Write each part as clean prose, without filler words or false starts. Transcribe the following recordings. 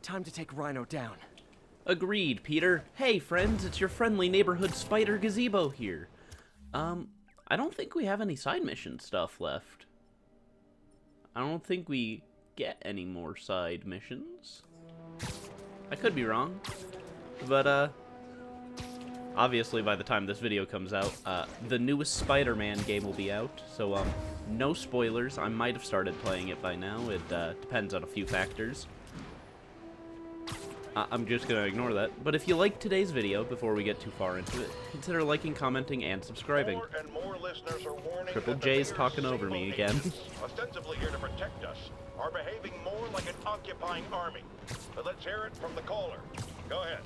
Time to take Rhino down. Agreed, Peter. Hey, friends, it's your friendly neighborhood spider gazebo here. I don't think we have any side mission stuff left. I don't think we get any more side missions. I could be wrong, but, obviously by the time this video comes out, the newest Spider-Man game will be out, so, no spoilers. I might have started playing it by now. It, depends on a few factors. I'm just gonna ignore that. But if you liked today's video, before we get too far into it, consider liking, commenting, and subscribing. More and more listeners are warning Triple that J's the talking over me again. ostensibly here to protect us, are behaving more like an occupying army. But let's hear it from the caller. Go ahead.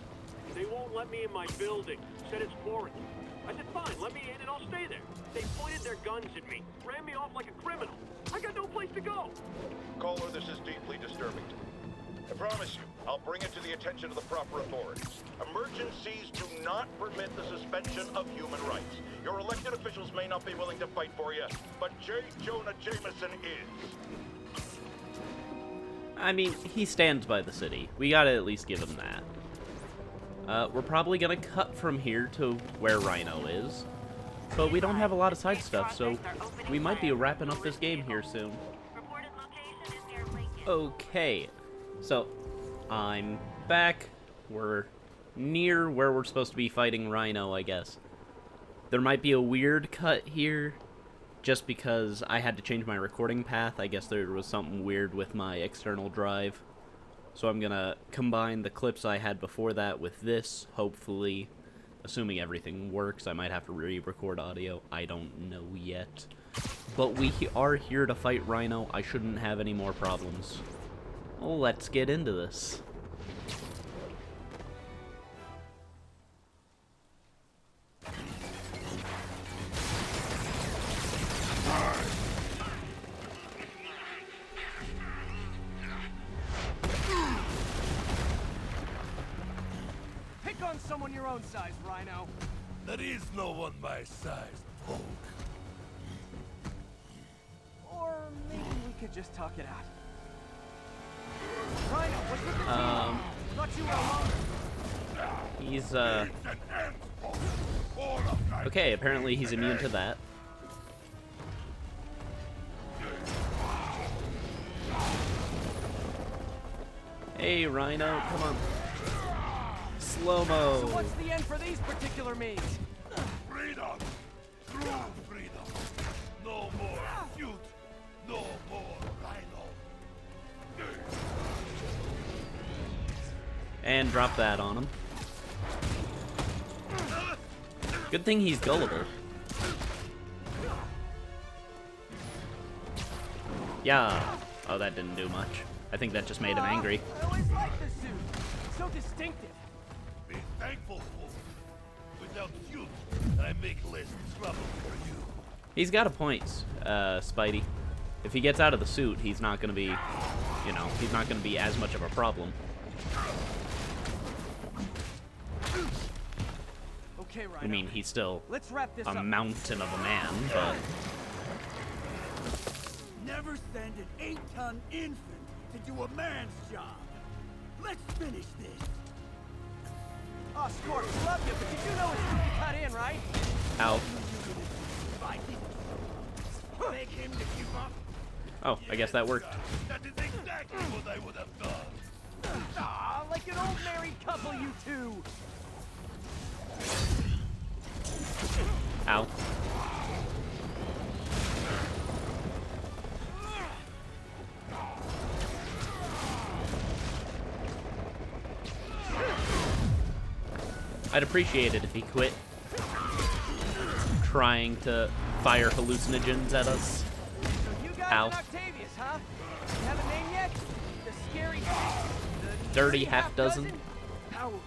They won't let me in my building. Said it's quarantine. I said, fine, let me in and I'll stay there. They pointed their guns at me, ran me off like a criminal. I got no place to go. Caller, this is deeply disturbing to me. I promise you, I'll bring it to the attention of the proper authorities. Emergencies do not permit the suspension of human rights. Your elected officials may not be willing to fight for you, but J. Jonah Jameson is. I mean, he stands by the city. We gotta at least give him that. We're probably gonna cut from here to where Rhino is. But we don't have a lot of side stuff, so we might be wrapping up this game here soon. Okay, so I'm back. We're near where we're supposed to be fighting Rhino, I guess. There might be a weird cut here, just because I had to change my recording path. I guess there was something weird with my external drive. So I'm gonna combine the clips I had before that with this, hopefully. Assuming everything works, I might have to re-record audio. I don't know yet. But we are here to fight Rhino. I shouldn't have any more problems. Well, let's get into this. Pick on someone your own size, Rhino. There is no one my size, Hulk. Or maybe we could just talk it out. Rhino, what's with the team? Thought you were alone. He's, okay, apparently he's immune to that. Hey, Rhino, come on. Slow-mo. So what's the end for these particular means? Freedom! True freedom! No more feud! No more Rhino! And drop that on him. Good thing he's gullible. Yeah. Oh, that didn't do much. I think that just made him angry. I always liked the suit. It's so distinctive. Be thankful, Hulk. Without feud, I make less trouble for you. He's got a point, Spidey. If he gets out of the suit, he's not gonna be, you know, he's not gonna be as much of a problem. Okay, Rhino. I mean, he's still Let's wrap this a up. mountain of a man, but... Never send an 8-ton infant to do a man's job. Let's finish this. Oh, Scorp, love you, but you do know it's time to cut in, right? Ow. Beg him to give up. Oh, I guess that worked. That is exactly what I would have done. Ah, like an old married couple, you two. Ow. I'd appreciate it if he quit trying to fire hallucinogens at us. So you guys Ow. and Octavius, huh? You have a name yet? The scary the Dirty half dozen. How about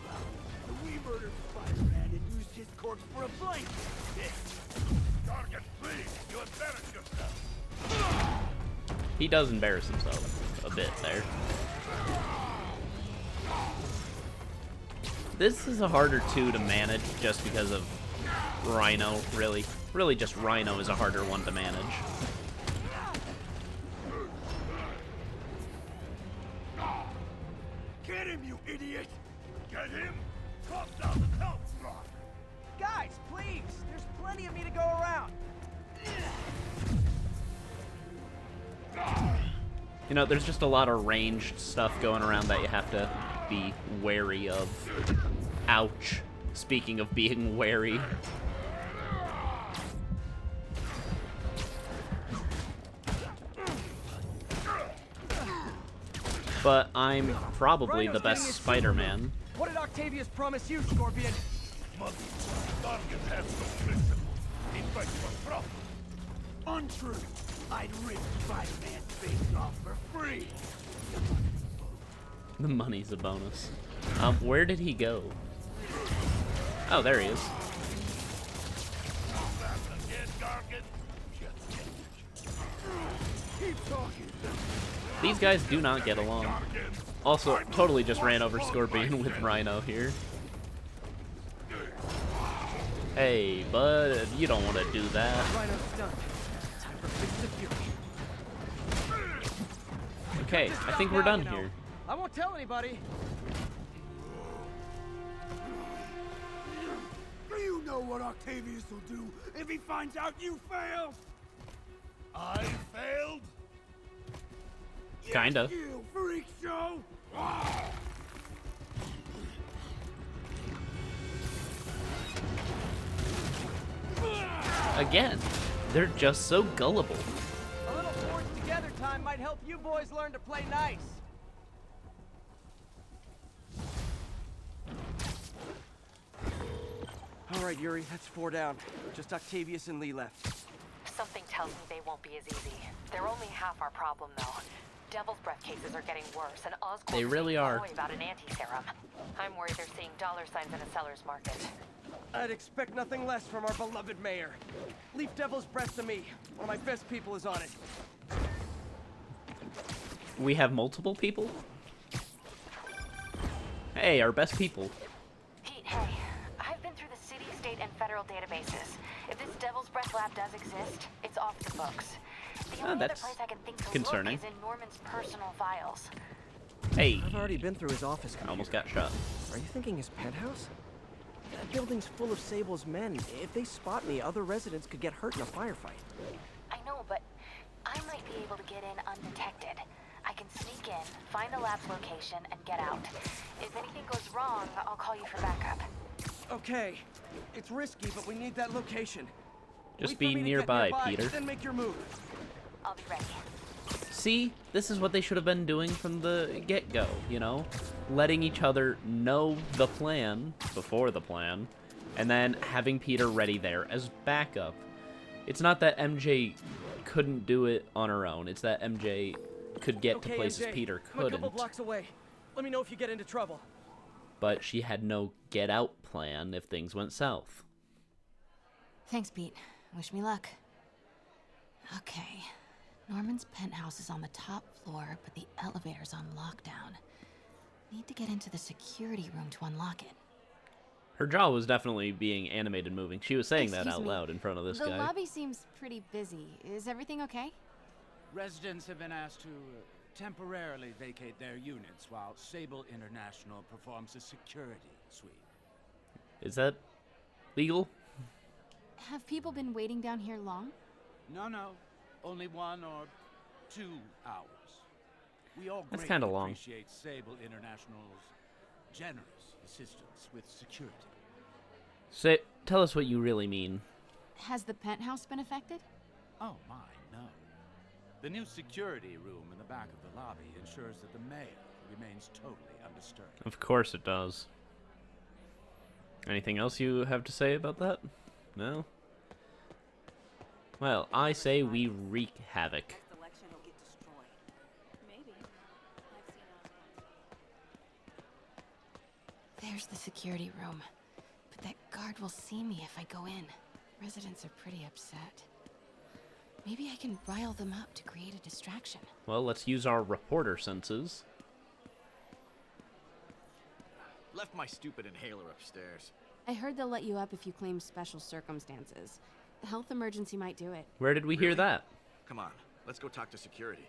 we murdered Spider-Man and used his corpse for a blanket? Target, please. You embarrass yourself. He does embarrass himself a bit there. This is a harder 2 to manage just because of Rhino, really. Really just Rhino is a harder one to manage. Get him, you idiot! Get him! Drop down the top block! Guys, please! There's plenty of me to go around! You know, there's just a lot of ranged stuff going around that you have to be wary of. Ouch. Speaking of being wary. But I'm probably the best Spider-Man. What did Octavius promise you, Scorpion? Mother, Guardian has no principle. In fact, you're problem. Untrue. I'd rip Spider-Man's face off for free. The money's a bonus. Where did he go? Oh, there he is. Keep talking. These guys do not get along. Also, totally just ran over Scorpion with Rhino here. Hey, bud, you don't want to do that. Rhino's done. Time for fist of fury. Okay, I think we're done here. I won't tell anybody. Do you know what Octavius will do if he finds out you failed? I failed? Kinda. You freak show! Again, they're just so gullible. A little forged together time might help you boys learn to play nice. All right, Yuri, that's 4 down. Just Octavius and Lee left. Something tells me they won't be as easy. They're only half our problem, though. Devil's Breath cases are getting worse, and Oscorp They really are. about an anti-serum. I'm worried they're seeing dollar signs in a seller's market. I'd expect nothing less from our beloved mayor. Leave Devil's Breath to me. One of my best people is on it. We have multiple people? Hey, our best people. Pete, hey. I've been through the city, state, and federal databases. If this Devil's Breath lab does exist, it's off the books. The only other that's place I can think to concerning. look is in Norman's personal files. Hey, I've already been through his office. I almost got shot. Are you thinking his penthouse? That building's full of Sable's men. If they spot me, other residents could get hurt in a firefight. I know, but I might be able to get in undetected. I can sneak in, find the lab's location, and get out. If anything goes wrong, I'll call you for backup. Okay. It's risky, but we need that location. Just Wait for be me to get nearby, Peter. Oh, Then make your move. I'll be ready. See, this is what they should have been doing from the get-go, you know? Letting each other know the plan before the plan, and then having Peter ready there as backup. It's not that MJ couldn't do it on her own, it's that MJ could get to places MJ, Peter I'm a couple couldn't. blocks away. Let me know if you get into trouble. But she had no get-out plan if things went south. Thanks, Pete. Wish me luck. Okay. Norman's penthouse is on the top floor, but the elevator's on lockdown. Need to get into the security room to unlock it. Her jaw was definitely being animated moving. She was saying that Excuse out me. loud in front of this The guy. lobby seems pretty busy. Is everything okay? Residents have been asked to temporarily vacate their units while Sable International performs a security sweep. Is that legal? Have people been waiting down here long? No. Only 1 or 2 hours. We all That's greatly kinda long. appreciate Sable International's generous assistance with security. Tell us what you really mean. Has the penthouse been affected? Oh my, no. The new security room in the back of the lobby ensures that the mayor remains totally undisturbed. Of course it does. Anything else you have to say about that? No? Well, I say we wreak havoc. There's the security room. But that guard will see me if I go in. Residents are pretty upset. Maybe I can rile them up to create a distraction. Well, let's use our reporter senses. Left my stupid inhaler upstairs. I heard they'll let you up if you claim special circumstances. A health emergency might do it. Where did we hear that? Come on, let's go talk to security.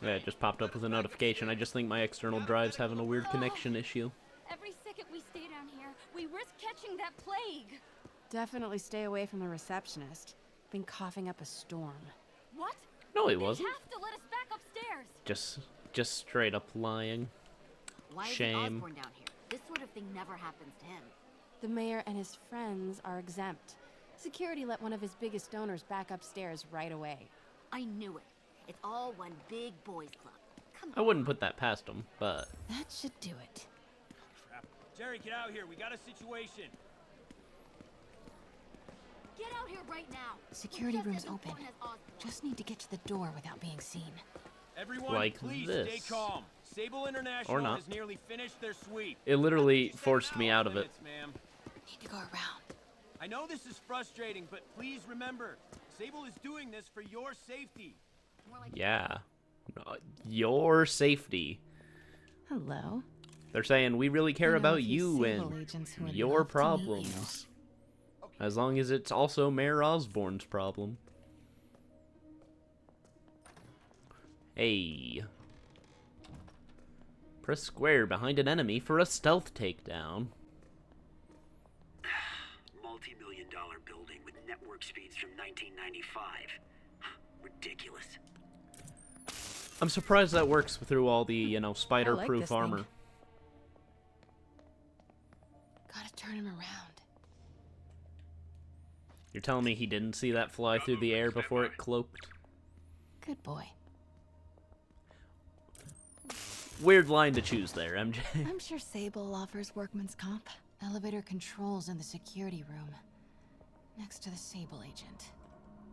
Yeah, it just popped up with a notification. I just think my external drive's having a weird connection issue. Every second we stay down here, we risk catching that plague. Definitely stay away from the receptionist. Been coughing up a storm. What? No, he They wasn't. have to let us back upstairs. Just straight up lying. Why Shame. is Osborn down here? This sort of thing never happens to him. The mayor and his friends are exempt. Security let one of his biggest donors back upstairs right away. I knew it. It's all one big boys club. Come I on. wouldn't put that past him, but That should do it. Crap. Jerry, get out here. We got a situation. Get out here right now. Security It's just room's as open. important as Osborn. Just need to get to the door without being seen. Everyone, Like please this. stay calm. Sable International Or not. has nearly finished their sweep. it literally You said forced me out of it. minutes, ma'am. Need to go around. I know this is frustrating, but please remember, Sable is doing this for your safety. More like Yeah. Your safety. Hello. They're saying we really care I know a about few you Sable and agents who would your love to meet you. problems. As long as it's also Mayor Osborn's problem. Hey. Press square behind an enemy for a stealth takedown. Multi-million-dollar building with network speeds from 1995. Ridiculous. I'm surprised that works through all the, I like spider-proof this thing. armor. Gotta turn him around. You're telling me he didn't see that fly through the air before it cloaked? Good boy. Weird line to choose there, MJ. I'm sure Sable offers workman's comp. Elevator controls in the security room. Next to the Sable agent.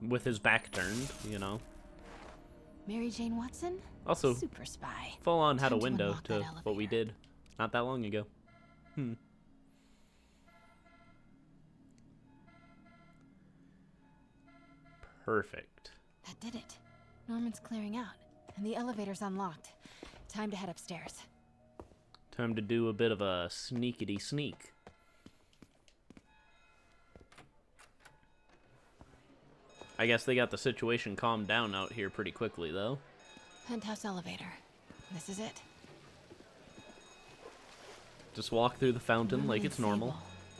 With his back turned, Mary Jane Watson? Also, Super spy. full on had a Time to window unlock to that what we elevator. did not that long ago. Perfect. That did it. Norman's clearing out, and the elevator's unlocked. Time to head upstairs. Time to do a bit of a sneakity sneak. I guess they got the situation calmed down out here pretty quickly, though. Penthouse elevator. This is it. Just walk through the fountain Norman like and it's normal.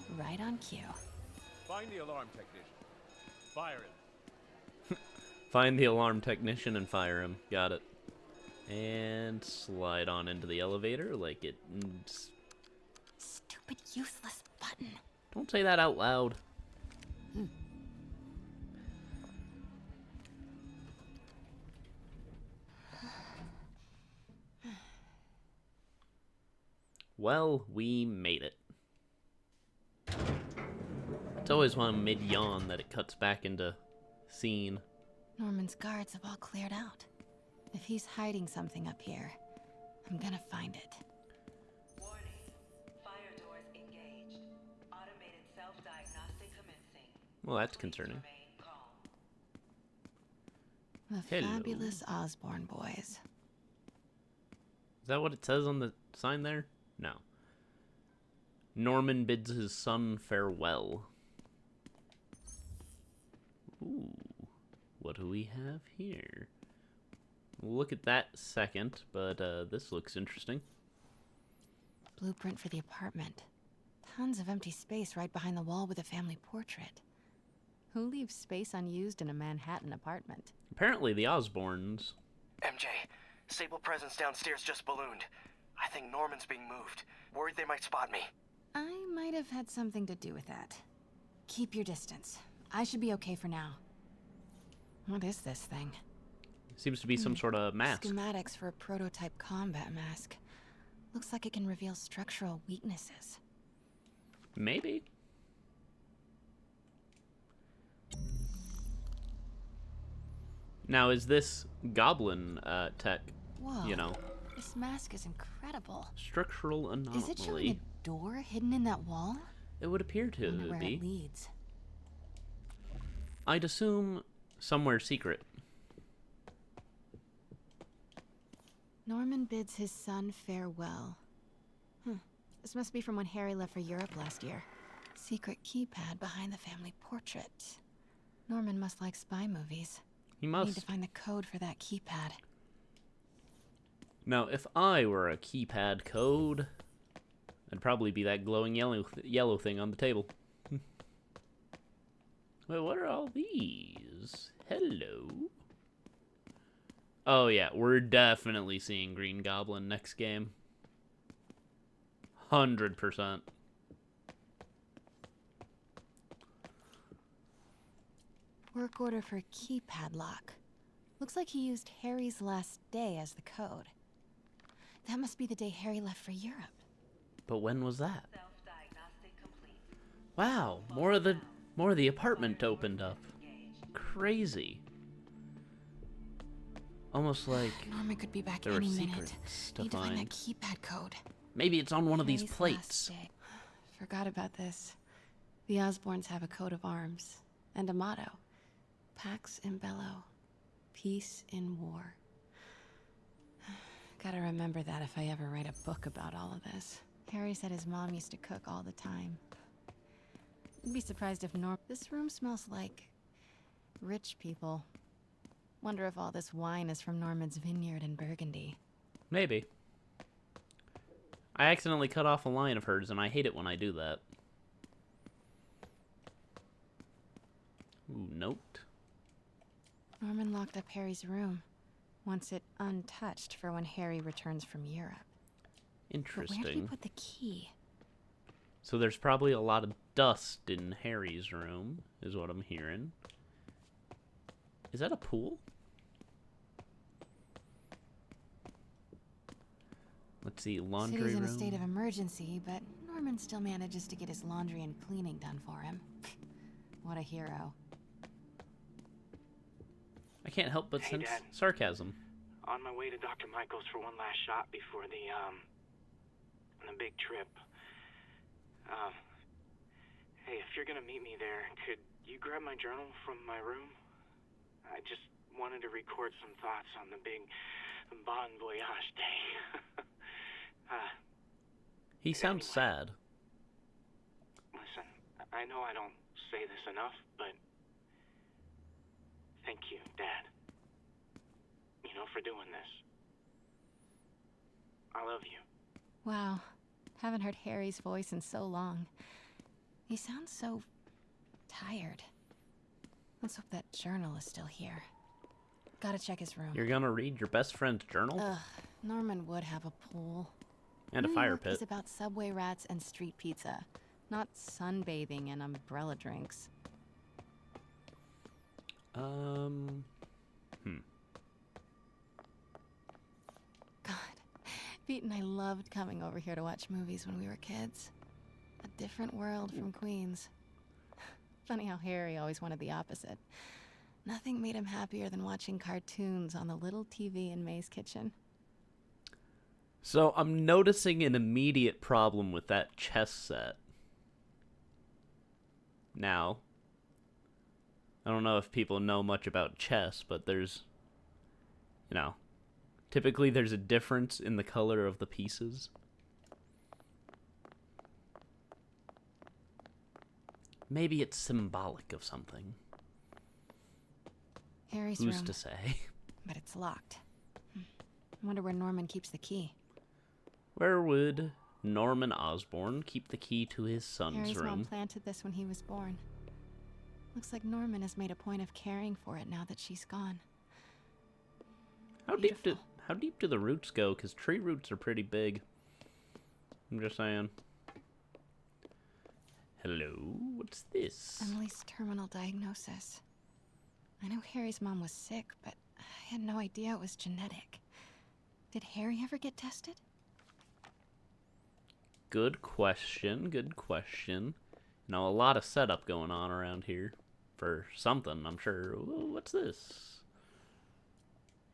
Sable. Right on cue. Find the alarm technician. Fire him. Find the alarm technician and fire him. Got it. And slide on into the elevator like it... Stupid useless button. Don't say that out loud. Well, we made it. It's always when I'm mid-yawn that it cuts back into scene. Norman's guards have all cleared out. If he's hiding something up here, I'm gonna find it. Warning. Fire doors engaged. Automated self-diagnostic commencing. Well, that's concerning. Remain calm. The Hello. fabulous Osborn boys. Is that what it says on the sign there? No. Norman bids his son farewell. Ooh. What do we have here? We'll look at that second, but this looks interesting. Blueprint for the apartment. Tons of empty space right behind the wall with a family portrait. Who leaves space unused in a Manhattan apartment? Apparently the Osborns. MJ, Sable presence downstairs just ballooned. I think Norman's being moved. Worried they might spot me. I might have had something to do with that. Keep your distance. I should be okay for now. What is this thing? Seems to be some sort of mask. Schematics for a prototype combat mask. Looks like it can reveal structural weaknesses. Maybe. Now, is this goblin tech, Whoa. This mask is incredible. structural anomaly? Is it showing a door hidden in that wall? It would appear to Wonder where be. it leads. I'd assume somewhere secret. Norman bids his son farewell. This must be from when Harry left for Europe last year. Secret keypad behind the family portrait. Norman must like spy movies. He I must. need to find the code for that keypad. Now, if I were a keypad code, I'd probably be that glowing yellow thing on the table. Wait, what are all these? Hello? Oh yeah, we're definitely seeing Green Goblin next game. 100%. Work order for keypad lock. Looks like he used Harry's last day as the code. That must be the day Harry left for Europe. But when was that? Wow, more of the apartment opened up. Crazy. Almost like Norman could be back there were any minute. secrets to Need to find that find. keypad code. Maybe it's on one of these Harry's plates. last day. Forgot about this. The Osborns have a coat of arms and a motto: Pax in Bello, peace in war. Gotta remember that if I ever write a book about all of this. Harry said his mom used to cook all the time. I'd be surprised if This room smells like rich people. Wonder if all this wine is from Norman's vineyard in Burgundy. Maybe. I accidentally cut off a line of hers, and I hate it when I do that. Ooh, note. Norman locked up Harry's room. Wants it untouched for when Harry returns from Europe. Interesting. But where did he put the key? So there's probably a lot of dust in Harry's room, is what I'm hearing. Is that a pool? Let's see, laundry City's room. in a state of emergency, but Norman still manages to get his laundry and cleaning done for him. What a hero. I can't help but Hey, sense Dad. sarcasm. On my way to Dr. Michael's for one last shot before the big trip. Hey, if you're gonna meet me there, could you grab my journal from my room? I just wanted to record some thoughts on the big Bon Voyage day. He sounds sad. Listen, I know I don't say this enough, but thank you, Dad. You know, for doing this. I love you. Wow. Haven't heard Harry's voice in so long. He sounds so tired. Let's hope that journal is still here. Gotta check his room. You're gonna read your best friend's journal? Ugh, Norman would have a pool. And a New fire York pit. is about subway rats and street pizza, not sunbathing and umbrella drinks. God, Pete and I loved coming over here to watch movies when we were kids. A different world from Queens. Funny how Harry always wanted the opposite. Nothing made him happier than watching cartoons on the little TV in May's kitchen. So I'm noticing an immediate problem with that chess set. Now, I don't know if people know much about chess, but there's, you know, typically there's a difference in the color of the pieces. Maybe it's symbolic of something. Harry's Who's room, to say? but it's locked. I wonder where Norman keeps the key. Where would Norman Osborn keep the key to his son's Harry's mom room? planted this when he was born. Looks like Norman has made a point of caring for it now that she's gone. How deep do the roots go? Because tree roots are pretty big. I'm just saying. Hello, what's this? Emily's terminal diagnosis. I know Harry's mom was sick, but I had no idea it was genetic. Did Harry ever get tested? Good question, good question. You know, a lot of setup going on around here. For something, I'm sure. Ooh, what's this?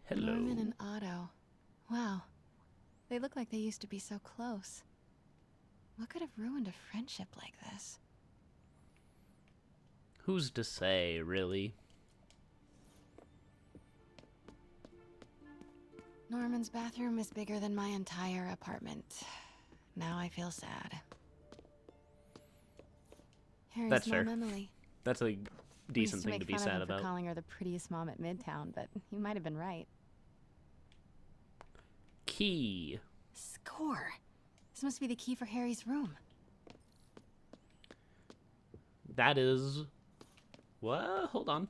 Hello. Norman and Otto. Wow. They look like they used to be so close. What could have ruined a friendship like this? Who's to say, really? Norman's bathroom is bigger than my entire apartment. Now I feel sad. Harry's That's mom, fair. Emily. That's a decent We thing used to make be fun of sad him for about. calling her the prettiest mom at Midtown, but he might have been right. key. Score. This must be the key for Harry's room. That is... What? Hold on.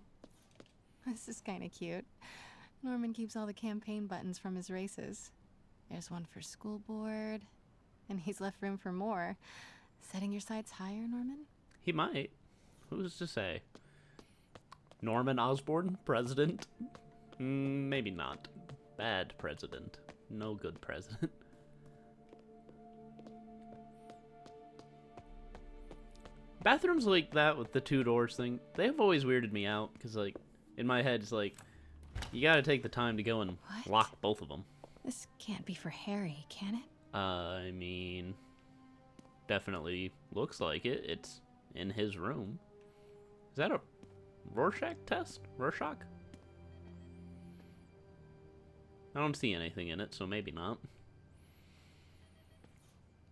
This is kind of cute. Norman keeps all the campaign buttons from his races. There's one for school board, and he's left room for more. Setting your sights higher, Norman? He might. Who's to say? Norman Osborn, president? Maybe not. Bad president. No good president. Bathrooms like that with the 2 doors thing, they've always weirded me out, because, like, in my head, it's like, you gotta take the time to go and lock both of them. This can't be for Harry, can it? I mean, definitely looks like it. It's in his room. Is that a Rorschach test? Rorschach? I don't see anything in it, so maybe not.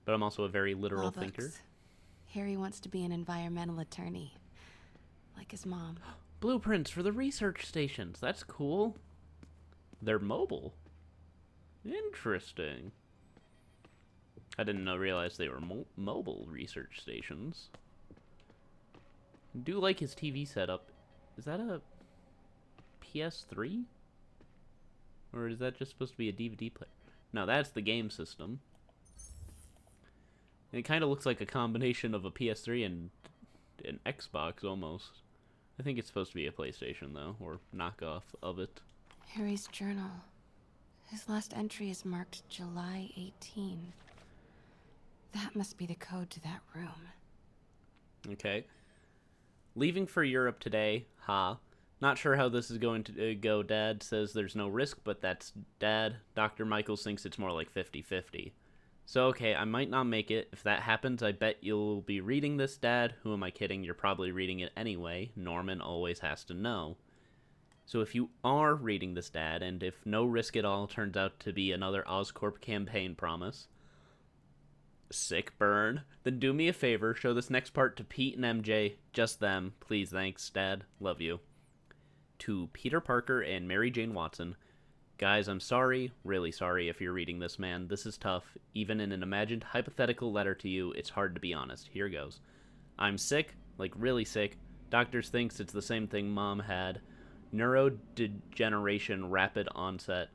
But I'm also a very literal thinker. Harry wants to be an environmental attorney, like his mom. Blueprints for the research stations. That's cool. They're mobile. Interesting. I didn't realize they were mobile research stations. I do like his TV setup. Is that a PS3? Or is that just supposed to be a DVD player? No, that's the game system. And it kind of looks like a combination of a PS3 and an Xbox almost. I think it's supposed to be a PlayStation though, or knockoff of it. Harry's journal. His last entry is marked July 18. That must be the code to that room. Okay. Leaving for Europe today. Ha. Not sure how this is going to go. Dad says there's no risk, but that's Dad. Dr. Michaels thinks it's more like 50-50. So, okay, I might not make it. If that happens, I bet you'll be reading this, Dad. Who am I kidding? You're probably reading it anyway. Norman always has to know. So if you are reading this, Dad, and if no risk at all turns out to be another Oscorp campaign promise, sick burn, then do me a favor, show this next part to Pete and MJ, just them. Please, thanks, Dad. Love you. To Peter Parker and Mary Jane Watson, guys, I'm sorry, really sorry if you're reading this, man. This is tough. Even in an imagined hypothetical letter to you, it's hard to be honest. Here goes. I'm sick, like really sick. Doctors thinks it's the same thing Mom had. Neurodegeneration, rapid onset.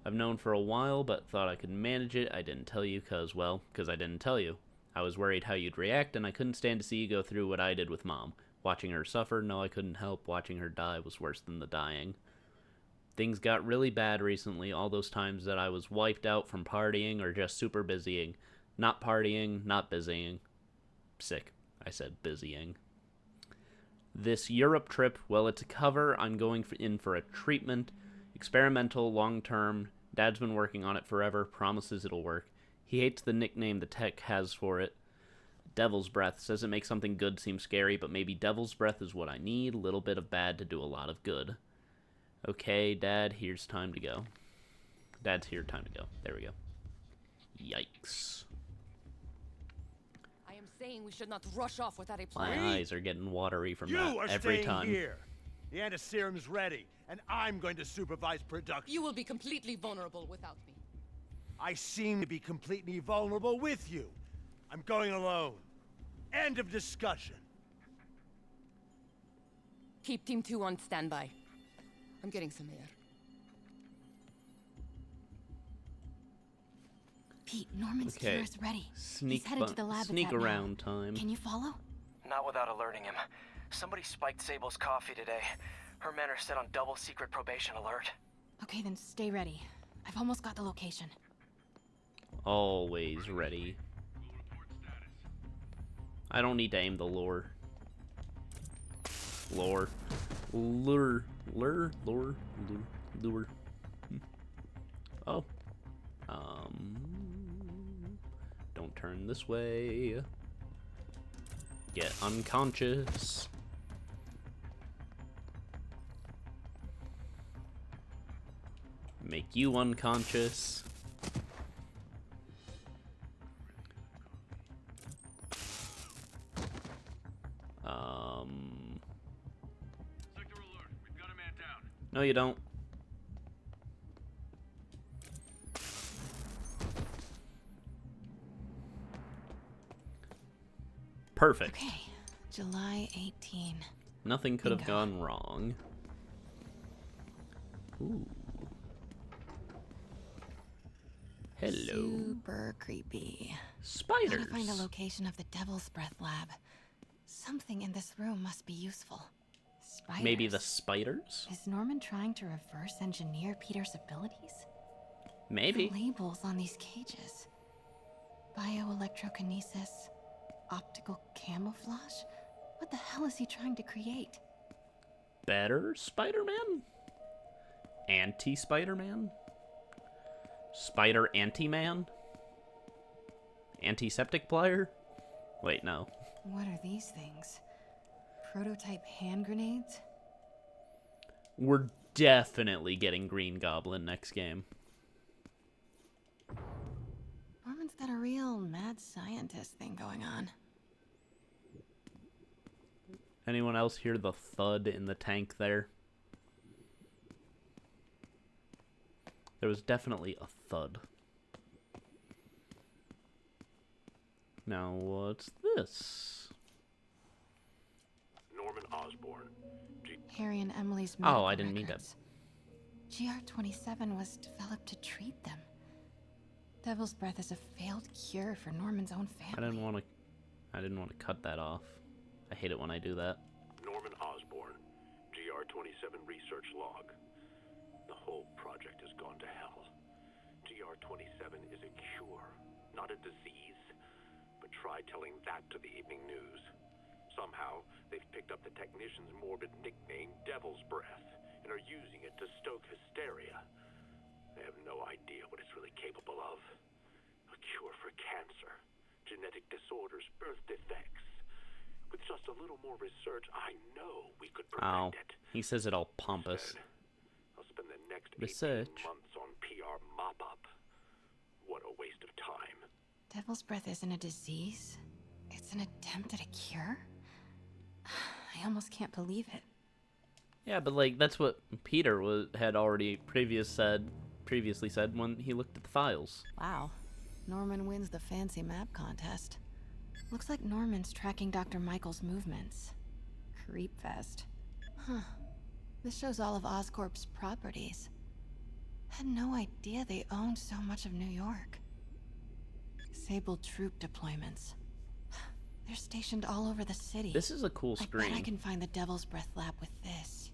I've known for a while, but thought I could manage it. I didn't tell you because I didn't tell you. I was worried how you'd react, and I couldn't stand to see you go through what I did with Mom. Watching her suffer, no, I couldn't help. Watching her die was worse than the dying. Things got really bad recently, all those times that I was wiped out from partying or just super busying. Not partying, not busying. Sick. I said busying. This Europe trip, well, it's a cover. I'm going in for a treatment. Experimental, long-term. Dad's been working on it forever. Promises it'll work. He hates the nickname the tech has for it. Devil's Breath. Says it makes something good seem scary, but maybe Devil's Breath is what I need. A little bit of bad to do a lot of good. Okay, Dad, here's time to go. Dad's here, time to go. There we go. Yikes. I am saying we should not rush off without a plan. My eyes are getting watery from You that are every staying time. Here. The antiserum's ready, and I'm going to supervise production. You will be completely vulnerable without me. I seem to be completely vulnerable with you. I'm going alone. End of discussion. Keep Team 2 on standby. I'm getting some air. Pete, Norman's cure is ready. Sneak He's headed to the lab. Sneak around time. Can you follow? Not without alerting him. Somebody spiked Sable's coffee today. Her men are set on double secret probation alert. Okay, then stay ready. I've almost got the location. Always ready. I don't need to aim the lure. Lure. Lure. Lure. Lure. Lure. Lure. Oh. Don't turn this way. Get unconscious. Make you unconscious. Sector alert. We've got a man down. No, you don't. Perfect. Okay, July 18. Nothing could have Bingo. gone wrong. Ooh. Hello. Super creepy. Spiders. Gotta find a location of the Devil's Breath lab. Something in this room must be useful. Spiders. Maybe the spiders? Is Norman trying to reverse engineer Peter's abilities? Maybe. The labels on these cages. Bioelectrokinesis, optical camouflage? What the hell is he trying to create? Better Spider-Man? Anti-Spider-Man? Spider Anti-Man? Antiseptic plier? Wait, no. What are these things? Prototype hand grenades? We're definitely getting Green Goblin next game. Norman's got a real mad scientist thing going on. Anyone else hear the thud in the tank there? There was definitely a thud. Now, what's this? Norman Osborn. Harry and Emily's Oh, medical I didn't mean to. records. GR-27 was developed to treat them. Devil's Breath is a failed cure for Norman's own family. I didn't want to cut that off. I hate it when I do that. Norman Osborn. GR-27 research log. The whole project has gone to hell. GR-27 is a cure, not a disease. But try telling that to the evening news. Somehow, they've picked up the technician's morbid nickname, Devil's Breath, and are using it to stoke hysteria. They have no idea what it's really capable of. A cure for cancer, genetic disorders, birth defects. With just a little more research, I know we could Ow. prevent it. He says it all pompous. I'll spend the next Research. 18 months on PR mop-up. What a waste of time. Devil's Breath isn't a disease. It's an attempt at a cure? I almost can't believe it. Yeah, but like that's what Peter had already previously said when he looked at the files. Wow. Norman wins the fancy map contest. Looks like Norman's tracking Dr. Michael's movements. Creepfest. Huh. This shows all of Oscorp's properties. Had no idea they owned so much of New York. Sable troop deployments. They're stationed all over the city. This is a cool I screen. bet I can find the Devil's Breath lab with this.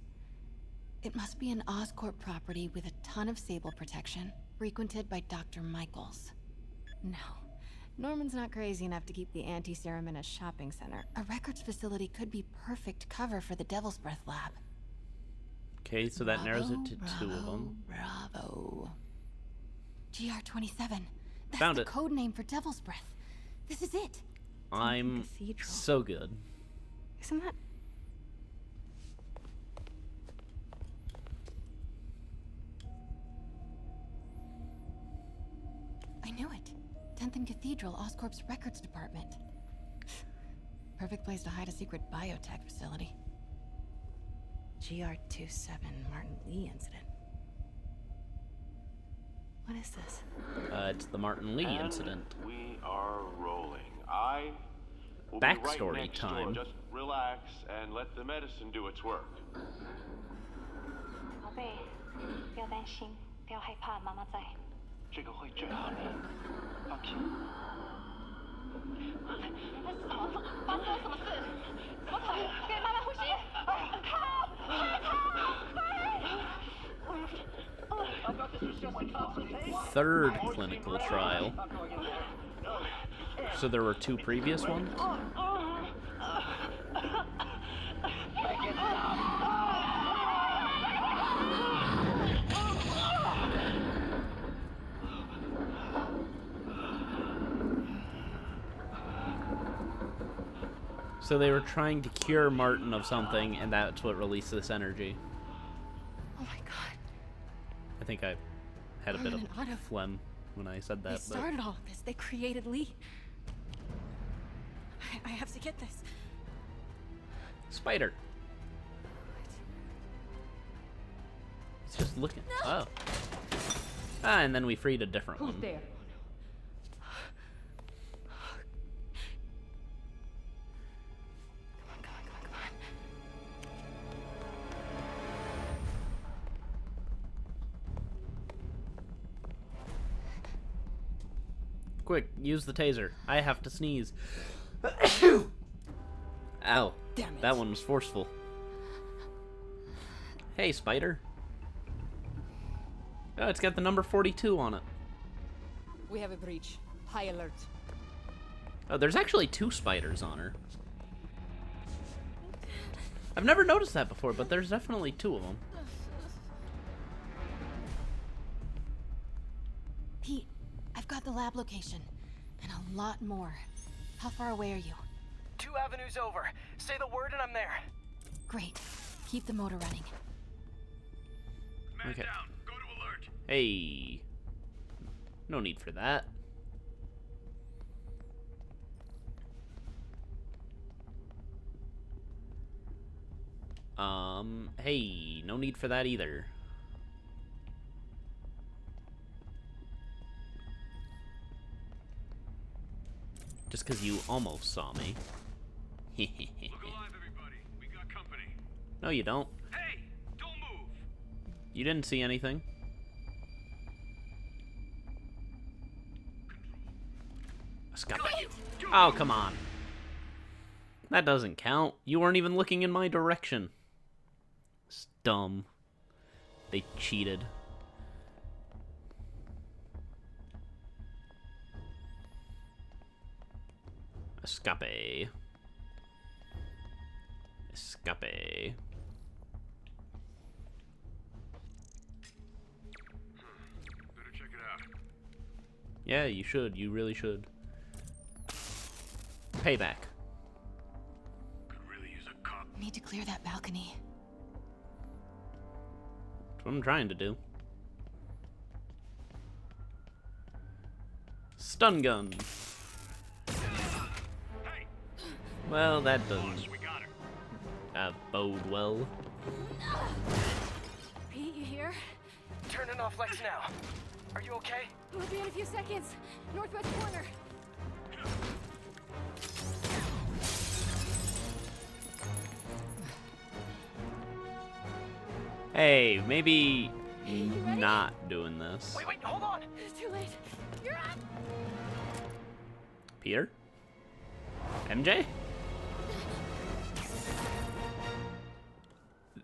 It must be an Oscorp property with a ton of Sable protection, frequented by Dr. Michaels. No, Norman's not crazy enough to keep the anti-serum in a shopping center. A records facility could be perfect cover for the Devil's Breath lab. Okay, so that narrows it to two of them. Bravo. GR-27. That's Found the it. code name for Devil's Breath. This is it. I'm Cathedral. so good. Isn't that... I knew it. 10th and Cathedral, Oscorp's records department. Perfect place to hide a secret biotech facility. GR-27 Martin Lee incident. What is this? It's the Martin Lee incident. We are rolling. I will be right Backstory next time. door. Just relax and let the medicine do its work. 宝贝，不要担心，不要害怕，妈妈在。这个会治好你，放心。怎么？发生了什么事？怎么可能？给妈妈呼吸！Third clinical trial. So there were two previous ones? So they were trying to cure Martin of something, and that's what released this energy. Oh my god. I think I had a bit of Norman and Otto. phlegm when I said that. They started all of this. They created Lee. I have to get this. Spider. It's just looking. Oh. Ah, and then we freed a different one. there? Quick, use the taser. I have to sneeze. Ow. Damn it. That one was forceful. Hey, spider. Oh, it's got the number 42 on it. We have a breach. High alert. Oh, there's actually 2 spiders on her. I've never noticed that before, but there's definitely 2 of them. Pete, I've got the lab location. And a lot more. How far away are you? 2 avenues over. Say the word and I'm there. Great. Keep the motor running. Okay. Go to alert. Hey. No need for that. Hey, no need for that either. Just because you almost saw me. Look alive, everybody. We got company. No, you don't. Hey, don't move. You didn't see anything. Escape. Oh, come on. That doesn't count. You weren't even looking in my direction. It's dumb. They cheated. Escape. Escape. Better check it out. Yeah, you should. You really should. Payback. Could really use a cop. Need to clear that balcony. That's what I'm trying to do. Stun gun. Well, that doesn't bode well. Pete, you here? Turning off Lex now. Are you okay? We'll be in a few seconds. Northwest corner. Hey, maybe not doing this. Wait, hold on. It's too late. You're up. Peter? MJ?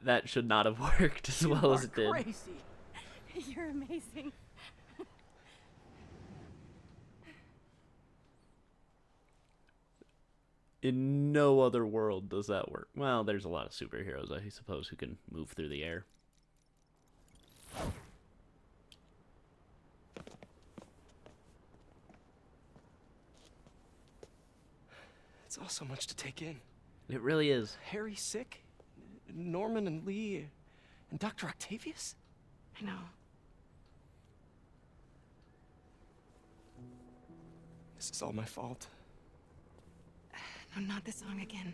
That should not have worked as well as it did. Crazy. You're amazing. In no other world does that work. Well, there's a lot of superheroes, I suppose, who can move through the air. It's all so much to take in. It really is. Harry's sick? Norman and Lee and Dr. Octavius? I know. This is all my fault. No, not the song again.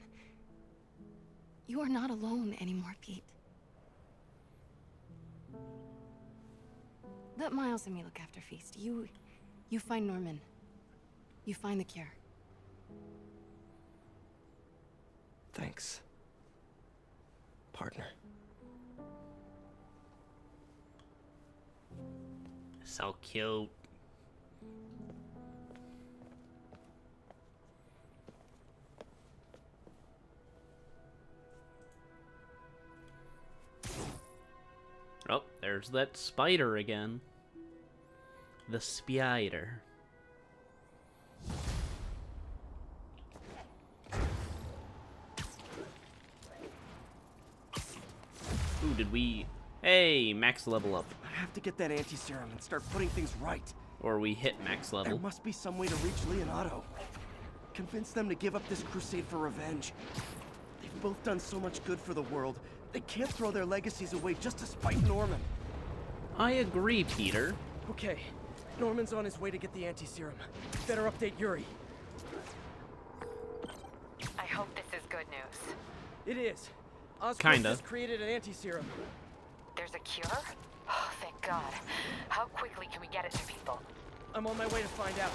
You are not alone anymore, Pete. Let Miles and me look after Feast. You find Norman. You find the cure. Thanks, partner. So cute. Oh, there's that spider again. The spider. Ooh, did we... Hey, max level up. I have to get that anti-serum and start putting things right. Or we hit max level. There must be some way to reach Leonardo. Convince them to give up this crusade for revenge. They've both done so much good for the world. They can't throw their legacies away just to spite Norman. I agree, Peter. Okay, Norman's on his way to get the anti-serum. Better update Yuri. I hope this is good news. It is. Oscorp Kinda. has created an anti-serum. There's a cure? Oh, thank God. How quickly can we get it to people? I'm on my way to find out.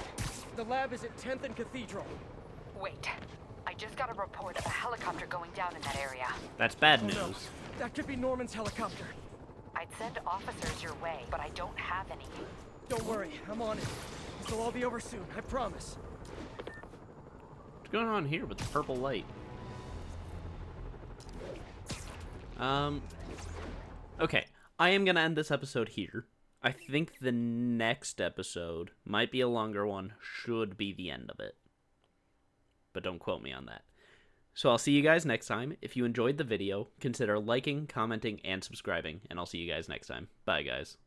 The lab is at 10th and Cathedral. Wait. I just got a report of a helicopter going down in that area. That's bad Oh, news. no. That could be Norman's helicopter. I'd send officers your way, but I don't have any. Don't worry, I'm on it. They'll all be over soon, I promise. What's going on here with the purple light? Okay. I am gonna end this episode here. I think the next episode might be a longer one, should be the end of it. But don't quote me on that. So I'll see you guys next time. If you enjoyed the video, consider liking, commenting, and subscribing, and I'll see you guys next time. Bye, guys.